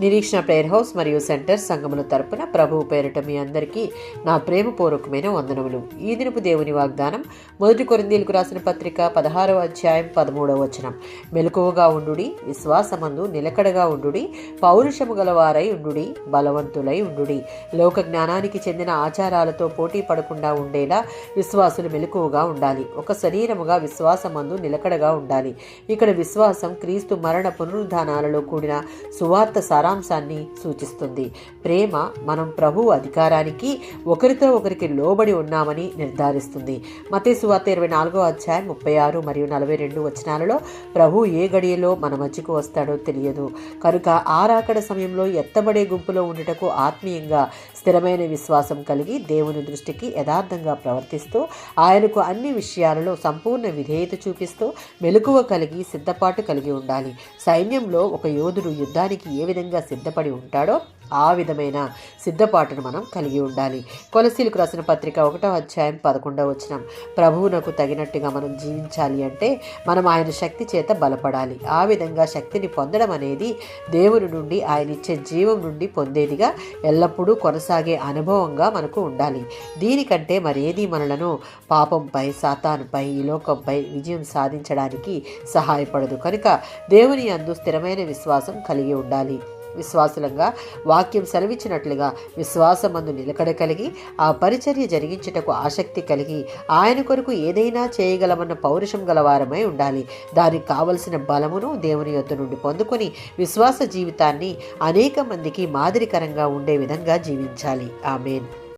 నిరీక్షణ prayer house మరియు centre సంఘముల తరపున ప్రభువు పేరిట మీ అందరికీ నా ప్రేమపూర్వకమైన వందనములు. ఈ దినపు దేవుని వాగ్దానం 1 కొరింథీయులకు రాసిన పత్రిక 16వ అధ్యాయం 13వ వచనం. మెలకువగా ఉండుడి, విశ్వాసమందు నిలకడగా ఉండుడి, పౌరుషము గలవారై ఉండుడి, బలవంతులై ఉండుడి. లోక జ్ఞానానికి చెందిన ఆచారాలతో పోటీ పడకుండా ఉండేలా విశ్వాసులు మెలకువగా ఉండాలి. ఒక శరీరముగా విశ్వాసమందు నిలకడగా ఉండాలి. ఇక్కడ విశ్వాసం క్రీస్తు మరణ పునరుద్ధానాలలో కూడిన సువార్త సారాంశాన్ని సూచిస్తుంది. ప్రేమ మనం ప్రభువు అధికారానికి ఒకరితో ఒకరికి లోబడి ఉన్నామని నిర్ధారిస్తుంది. మత్తయి సువార్త 24వ అధ్యాయం 36 మరియు 42 వచనాలలో ప్రభు ఏ గడియలో మన మధ్యకు వస్తాడో తెలియదు. కనుక ఆ రాకడ సమయంలో ఎత్తబడే గుంపులో ఉండుటకు ఆత్మీయంగా స్థిరమైన విశ్వాసం కలిగి దేవుని దృష్టికి యథార్థంగా ప్రవర్తిస్తూ ఆయనకు అన్ని విషయాలలో సంపూర్ణ విధేయత చూపిస్తూ మెలకువ కలిగి సిద్ధపాటు కలిగి ఉండాలి. సైన్యంలో ఒక యోధుడు యుద్ధానికి ఏ విధంగా సిద్ధపడి ఉంటాడో ఆ విధమైన సిద్ధపాటును మనం కలిగి ఉండాలి. కొలసీలకు రాసిన పత్రిక 1వ అధ్యాయం 11వ వచనం. ప్రభువునకు తగినట్టుగా మనం జీవించాలి అంటే మనం ఆయన శక్తి చేత బలపడాలి. ఆ విధంగా శక్తిని పొందడం అనేది దేవుని నుండి ఆయన ఇచ్చే జీవం నుండి పొందేదిగా ఎల్లప్పుడూ కొనసాగే అనుభవంగా మనకు ఉండాలి. దీనికంటే మరేది మనలను పాపంపై, సాతానుపై, ఈ లోకంపై విజయం సాధించడానికి సహాయపడదు. కనుక దేవుని యందు స్థిరమైన విశ్వాసం కలిగి ఉండాలి. విశ్వాసులంగా వాక్యం సెలవిచ్చినట్లుగా విశ్వాసమందు నిలకడ కలిగి ఆ పరిచర్య జరిగించుటకు ఆసక్తి కలిగి ఆయన కొరకు ఏదైనా చేయగలమన్న పౌరుషం గలవారమై ఉండాలి. దానికి కావలసిన బలమును దేవుని యొద్ద నుండి పొందుకొని విశ్వాస జీవితాన్ని అనేక మందికి మాదిరికరంగా ఉండే విధంగా జీవించాలి. ఆమేన్.